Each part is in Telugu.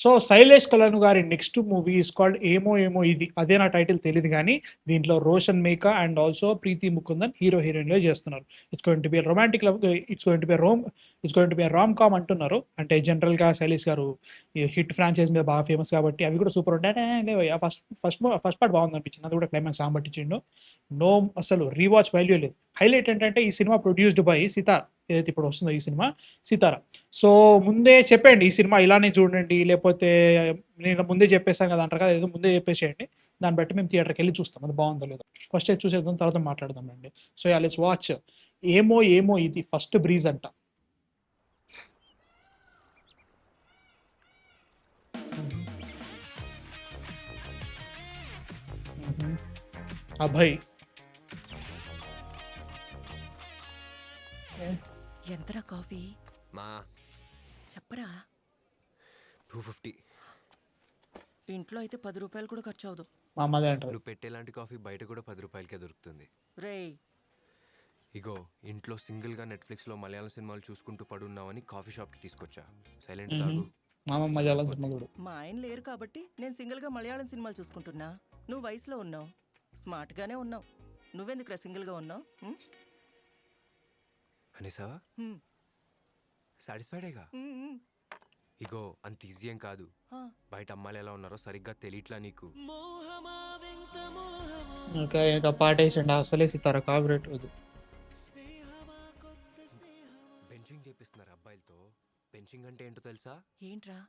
సో శైలేష్ కలను గారి నెక్స్ట్ మూవీ ఈస్ కాల్డ్ ఏమో ఏమో ఇది. అదే నా టైటిల్ తెలియదు కానీ దీంట్లో Roshan Meka and also Preethi Mukundan hero హీరోయిన్లో చేస్తున్నారు. It's going to be romantic love, it's going to be it's going to be rom com అంటున్నారు. అంటే జనరల్గా శైలేష్ గారు ఈ హిట్ ఫ్రాంచైజ్ మీద బాగా ఫేమస్ కాబట్టి అవి కూడా సూపర్ ఉంటాయి. ఫస్ట్ పార్ట్ బాగుంది అనిపించింది, అది కూడా క్లైమాక్స్ సాంబట్టించిండు. నో అసలు రీవాచ్ వాల్యూ లేదు. హైలైట్ ఏంటంటే ఈ సినిమా ప్రొడ్యూస్డ్ బై సితార్, ఏదైతే ఇప్పుడు వస్తుందో ఈ సినిమా సితారా. సో ముందే చెప్పండి ఈ సినిమా ఇలానే చూడండి, లేకపోతే నేను ముందే చెప్పేసాను కదా అంటారు కదా, ఏదో ముందే చెప్పేసేయండి, దాన్ని బట్టి మేము థియేటర్కి వెళ్ళి చూస్తాం అది బాగుందో లేదో. ఫస్ట్ చూసేద్దాం, తర్వాత మాట్లాడదాం అండి. సో యా లెట్స్ వాచ్ ఏమో ఏమో ఇది ఫస్ట్ బ్రీజ్ అంట. అభయ్ ఎంతరా కాఫీ మా చెప్పరా? 250. ఇంట్లో అయితే 10 రూపాయలు కూడా ఖర్చు అవదు. మా అమ్మదే అంటారు. నువ్వు పెట్టేలాంటి కాఫీ బయట కూడా 10 రూపాయలకే దొరుకుతుంది. రేయ్ ఇగో ఇంట్లో సింగిల్గా నెట్ఫ్లిక్స్లో మలయాళం సినిమాలు చూసుకుంటూ పడున్నావని కాఫీ షాప్కి తీసుకొచ్చా. సైలెంట్ తాగు. మా అమ్మ మలయాళం సినిమా చూడు. మా ఆయన లేరు కాబట్టి నేను సింగిల్గా మలయాళం సినిమాలు చూసుకుంటున్నా. నువ్వు వయసులో ఉన్నావు, స్మార్ట్గానే ఉన్నావు. నువ్వెందుకురా సింగిల్గా ఉన్నావు? అనేసావా? సాటిస్ఫైడేగా. ఇగో అంత ఈజీ ఏం కాదు. బయట అమ్మాయిలు ఎలా ఉన్నారో సరిగ్గా తెలియట్లా నీకు. ఇంకా పాట వేసండి అసలే సితారా కాపరేట్ వద్దు. బెంచింగ్ చేపిస్తున్నారు అబ్బాయిలతో. బెంచింగ్ అంటే ఏంటో తెలుసా? ఏంట్రా?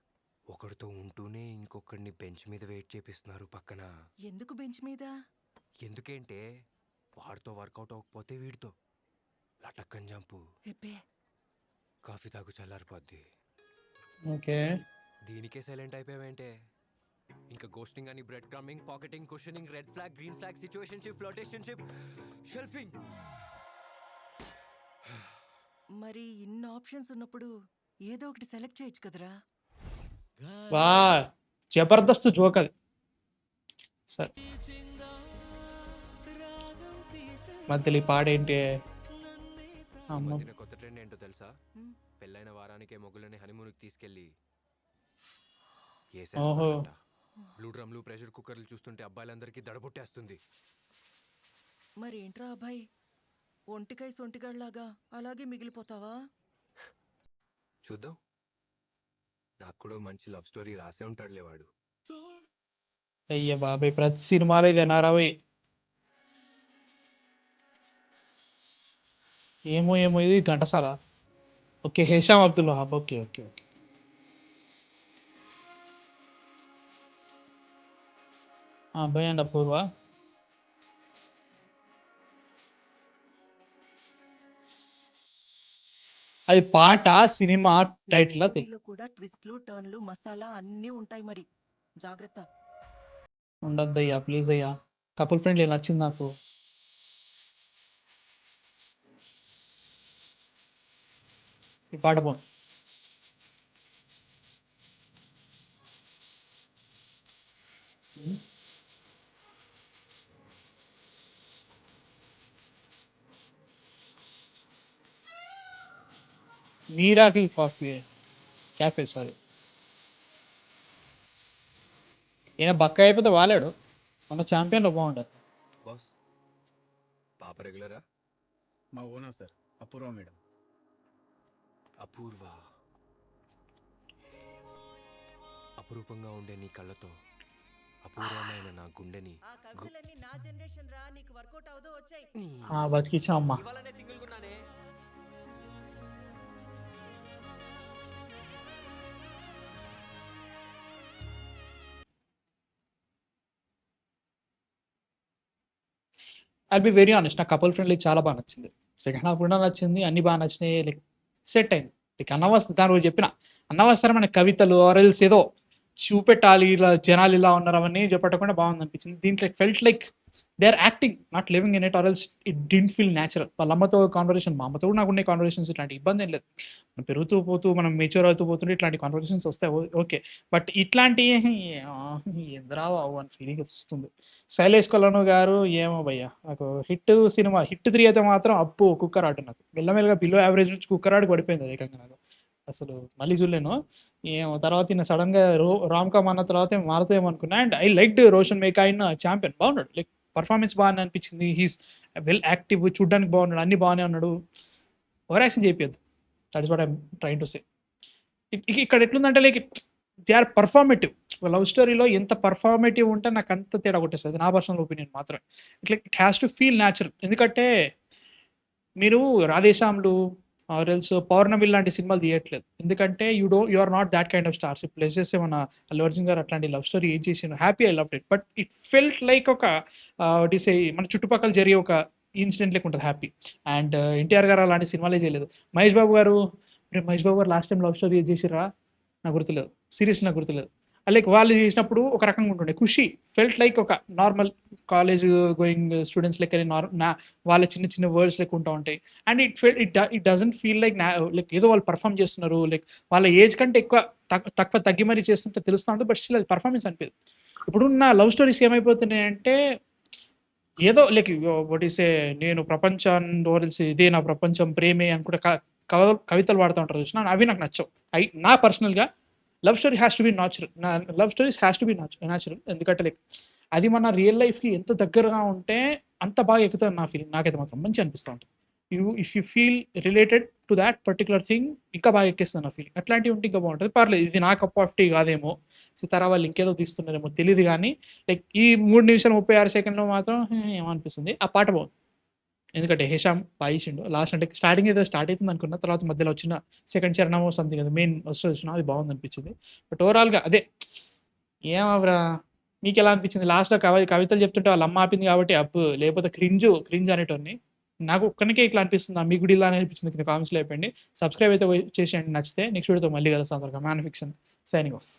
ఒకడితో ఉంటూనే ఇంకొకడిని బెంచ్ మీద వెయిట్ చేపిస్తున్నారు పక్కన. ఎందుకు బెంచ్ మీద? ఎందుకంటే వాడితో వర్కౌట్ అవ్వకపోతే వీడితో లటక్కని జంపు. కాఫీ తాగు చల్లారిపోద్ది. ఓకే దీనికే సైలెంట్ అయిపోయావేంటే? ఇంకా గోస్టింగ్ అని, breadcrumbing, pocketing, cushioning, red flag, green flag, situationship, floatationship, shelving. మరి ఇన్ని ఆప్షన్స్ ఉన్నప్పుడు ఏదో ఒకటి సెలెక్ట్ చేయొచ్చు కదరా. వా జబర్దస్త్ జోక్ అది. సరే మధ్యలో ఈ పాడేంటి? మధ్యన కొత్త ట్రెండ్ ఏంటో తెలుసా? పెళ్ళైన వారానికే మొగులని హనీమూన్కి తీసుకెళ్ళి బ్లూ డ్రమ్లు, ప్రెషర్ కుక్కర్లు చూస్తుంటే అబ్బాయిలందరికీ దడబుట్టేస్తుంది. మరి ఏంట్రా అబ్బాయి, ఒంటికాయ సొంటిగాడ్లాగా అలాగే మిగిలిపోతావా? చూద్దాం. నాకు కూడా మంచి లవ్ స్టోరీ రాసే ఉంటాడులే వాడు. అయ్య బాబాయ్ ప్రతి సినిమాలో ఇదేనారావి. ఏమో ఏమో ఇది Ghantasala. Okay Hesham Abdul Wahab. Okay okay okay అబ్బాయి అండి అపూర్వ. అది పాట సినిమా టైటిల్ కూడా ట్విస్ట్లు, టర్న్లు, మసాలా అన్నీ ఉంటాయి, మరి జాగ్రత్త. ఉండద్దయ్యా ప్లీజ్ అయ్యా. కపుల్ ఫ్రెండ్లీ నచ్చింది నాకు. ఈ పాట పో. మీరాకిల్ కాఫీ క్యాఫే సారీ. ఈయన బక్క అయిపోతే వాలాడు, మన ఛాంపియన్లో బాగుండదు. బాస్ పాప రెగ్యులరా? మా ఓనర్ సార్ అపూర్వ మేడం. అపూర్వ. అపురూపంగా ఉండే నీ కళ్ళతో అపూర్వమైన నా గుండెని నా జనరేషన్ రా, నీకు వర్కౌట్ అవదో వచ్చాయి. బతికించా అమ్మా. ఐల్ బి వెరీ ఆనెస్ట్, నాకు కపుల్ ఫ్రెండ్లీ చాలా బాగా నచ్చింది. సెకండ్ హాఫ్ కూడా నచ్చింది, అన్ని బాగా నచ్చినాయి. లైక్ సెట్ అయింది. లైక్ అనవసరం దాని గురించి చెప్పిన అనవసరమైన కవితలు ఆర్ఎల్స్ ఏదో చూపెట్టాలి ఇలా జనాలు ఇలా ఉన్నారు అవన్నీ చెప్పకుండా బాగుంది అనిపించింది. దీంట్లో it felt like they are acting, not living in it, or else it didn't feel natural. వాళ్ళ అమ్మతో కాన్వర్సేషన్, మా అమ్మతో కూడా నాకు ఉండే కాన్వర్సేషన్స్, ఇట్లాంటి ఇబ్బంది ఏం లేదు. మనం పెరుగుతూ పోతూ మనం మెచ్యూర్ అవుతూ పోతుంటే ఇట్లాంటి కాన్వర్సేషన్స్ వస్తాయి, ఓకే. బట్ ఇట్లాంటి ఎందరావు అని ఫీలింగ్ వస్తుంది. శైలేష్ కొలను గారు ఏమో భయ్యా, నాకు హిట్ సినిమా హిట్ 3 అయితే మాత్రం అప్పు కుక్కర్ ఆట, నాకు మెల్లమెల్లగా బిలో యావరేజ్ నుంచి కుక్కర్ ఆడికి పడిపోయింది ఏకంగా నాకు. అసలు మళ్ళీ చూడలేను. ఏమో తర్వాత ఈయన సడెన్‌గా రామ్ కామ్ అన్న తర్వాత ఏమో మారుతాయేమో అనుకున్నా. And I liked Roshan Meka in champion బాగున్నాడు. లైక్ పర్ఫార్మెన్స్ బానే అనిపించింది. హి ఈస్ వెల్ యాక్టివ్, చూడ్డానికి బాగున్నాడు. అన్నీ బానే ఉన్నాడు. ఓవర్ యాక్షన్ చేపియొద్దు. That is what I am trying to say. ఇక్కడ ఎట్లుందంటే like they are performative. Love స్టోరీలో ఎంత పర్ఫార్మేటివ్ ఉంటే నాకు అంత తేడా కొట్టేస్తది. నా పర్సనల్ ఒపీనియన్ మాత్రమే. It has to feel natural. ఎందుకంటే మీరు 'రాధేశ్యామ్‌లు' ఆర్ ఎల్స్ 'పౌర్ణమి' లాంటి సినిమాలు తీయట్లేదు. ఎందుకంటే you are not that kind of stars. ఇప్పుడు లెట్స్ సే మన 'అల్లు అర్జున్' గారు అట్లాంటి లవ్ స్టోరీ ఏం చేసిండు. Happy I loved it. But it felt like ఒక వాట్ యూ సే మన చుట్టుపక్కల జరిగే ఒక ఇన్సిడెంట్ లెక్క ఉంటది హ్యాపీ. అండ్ 'ఎన్టీఆర్' గారు అలాంటి సినిమాలే చేయలేదు. 'మహేష్ బాబు' గారు లాస్ట్ టైమ్ లవ్ స్టోరీ ఏది చేసిర్రా? నాకు గుర్తులేదు. సీరియస్‌లీ నాకు గుర్తులేదు. లైక్ వాళ్ళు చేసినప్పుడు ఒక రకంగా ఉంటుండే. 'ఖుషి' ఫెల్ట్ లైక్ ఒక నార్మల్ కాలేజ్ గోయింగ్ స్టూడెంట్స్ లెక్కనే వాళ్ళ చిన్న చిన్న వర్డ్స్ లెక్క ఉంటా ఉంటాయి. And it doesn't feel like like ఏదో వాళ్ళు పర్ఫార్మ్ చేస్తున్నారు. లైక్ వాళ్ళ ఏజ్ కంటే ఎక్కువ తక్కువ తగ్గి మరీ చేస్తుంటే తెలుస్తా ఉంటది. బట్ స్టిల్ అది పర్ఫార్మెన్స్ అనిపియదు. ఇప్పుడున్న లవ్ స్టోరీస్ ఏమైపోతున్నాయంటే ఏదో లైక్ వాట్ యూ సే నేను ప్రపంచాన్ని ఓరల్సి ఇదే నా ప్రపంచం ప్రేమే అనుకుంటే కవితలు పాడుతా ఉంటారు చూసినా అవి నాకు నచ్చవు. నా పర్సనల్‌గా love story has to be natural. Love stories has to be natural. ఎందుకంటే లైక్ అది మన రియల్ లైఫ్‌కి ఎంత దగ్గరగా ఉంటే అంత బాగా ఎక్కుతది నా ఫీలింగ్. నాకైతే మాత్రం మంచిగా అనిపిస్తా ఉంటది. If you feel related to thought particular thing ఇంకా బాగా ఎక్కేస్తది నా ఫీలింగ్. అట్లాంటివి ఉంటే ఇంకా బాగుంటది. పర్లేదు ఇది నా కప్ ఆఫ్ టీ కాదేమో. సితార వాళ్ళు ఇంకేదో తీస్తున్నారేమో తెలీదు గానీ లైక్ ఈ 3 నిమిషాలు 36 సెకండ్‌లో మాత్రం ఏమో అనిపిస్తుంది. ఆ పాట బాగుంది. ఎందుకంటే 'హేషామ్' బా చేసిండు. లాస్ట్ అంటే స్టార్టింగ్ ఏదో స్టార్ట్ అయితుంది అనుకున్నా. తర్వాత మధ్యలో వచ్చిన సెకండ్ చరణమో సంథింగ్ ఏదో మెయిన్ వస్తది చూసినావా అది బాగుందనిపించింది. బట్ ఓవరాల్‌గా అదే ఏమోరా మీకెలా అనిపించింది? లాస్ట్‌లో కవితలు చెప్తుంటే వాళ్ళ అమ్మ ఆపింది కాబట్టి అప్పు లేకపోతే క్రింజ్ అనేటోడిని. నాకు ఒక్కనికే ఇట్లా అనిపిస్తుందా? మీకు కూడా ఇలానే అనిపించిందా? కింద కామెంట్స్‌లో చెప్పండి. సబ్స్క్రైబ్ అయితే చేసేయండి నచ్చితే. నెక్స్ట్ వీడియోతో మళ్ళీ కలుస్తాం. త్వరగా. Man fiction signing off.